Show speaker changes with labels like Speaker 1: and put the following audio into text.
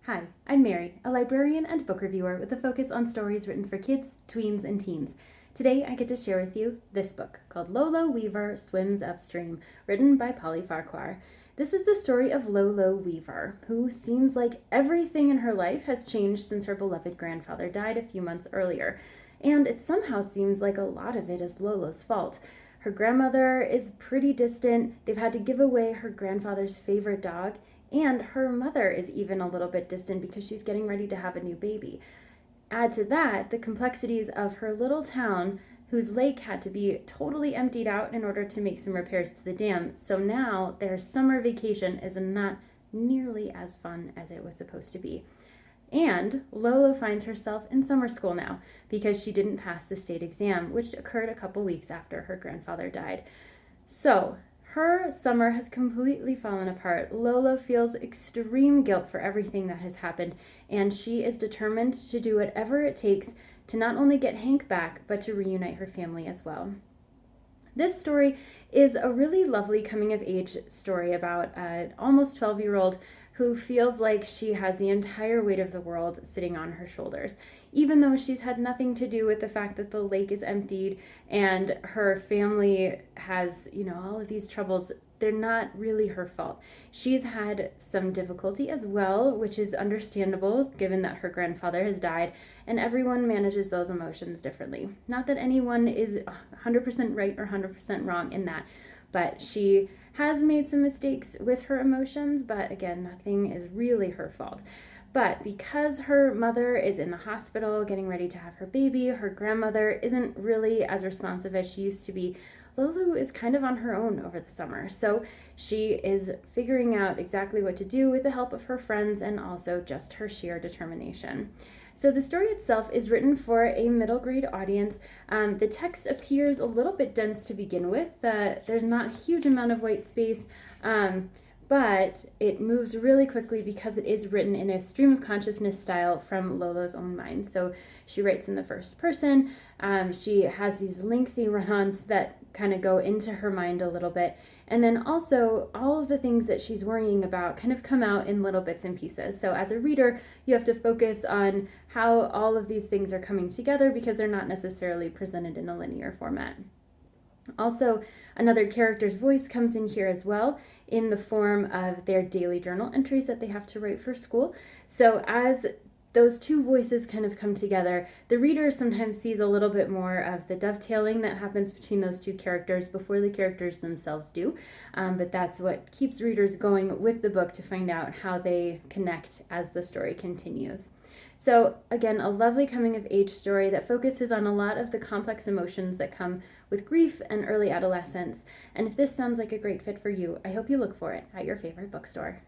Speaker 1: Hi, I'm Mary, a librarian and book reviewer with a focus on stories written for kids, tweens, and teens. Today I get to share with you this book called Lolo Weaver Swims Upstream, written by Polly Farquhar. This is the story of Lolo Weaver, who seems like everything in her life has changed since her beloved grandfather died a few months earlier. And it somehow seems like a lot of it is Lolo's fault. Her grandmother is pretty distant. They've had to give away her grandfather's favorite dog, and her mother is even a little bit distant because she's getting ready to have a new baby. Add to that the complexities of her little town, whose lake had to be totally emptied out in order to make some repairs to the dam. So now their summer vacation is not nearly as fun as it was supposed to be. And Lolo finds herself in summer school now because she didn't pass the state exam, which occurred a couple weeks after her grandfather died. So her summer has completely fallen apart. Lolo feels extreme guilt for everything that has happened, and she is determined to do whatever it takes to not only get Hank back, but to reunite her family as well. This story is a really lovely coming of age story about an almost 12-year-old who feels like she has the entire weight of the world sitting on her shoulders, even though she's had nothing to do with the fact that the lake is emptied and her family has, all of these troubles. They're not really her fault. She's had some difficulty as well, which is understandable given that her grandfather has died, and everyone manages those emotions differently. Not that anyone is 100% right or 100% wrong in that, but she has made some mistakes with her emotions, but again, nothing is really her fault. But because her mother is in the hospital getting ready to have her baby, her grandmother isn't really as responsive as she used to be. Lolo is kind of on her own over the summer, so she is figuring out exactly what to do with the help of her friends and also just her sheer determination. So the story itself is written for a middle grade audience. The text appears a little bit dense to begin with. There's not a huge amount of white space, but it moves really quickly because it is written in a stream of consciousness style from Lolo's own mind. So she writes in the first person. She has these lengthy run-ons that kind of go into her mind a little bit. And then also all of the things that she's worrying about kind of come out in little bits and pieces. So as a reader, you have to focus on how all of these things are coming together because they're not necessarily presented in a linear format. Also, another character's voice comes in here as well in the form of their daily journal entries that they have to write for school. So as those two voices kind of come together, the reader sometimes sees a little bit more of the dovetailing that happens between those two characters before the characters themselves do. But that's what keeps readers going with the book to find out how they connect as the story continues. So again, a lovely coming of age story that focuses on a lot of the complex emotions that come with grief and early adolescence. And if this sounds like a great fit for you, I hope you look for it at your favorite bookstore.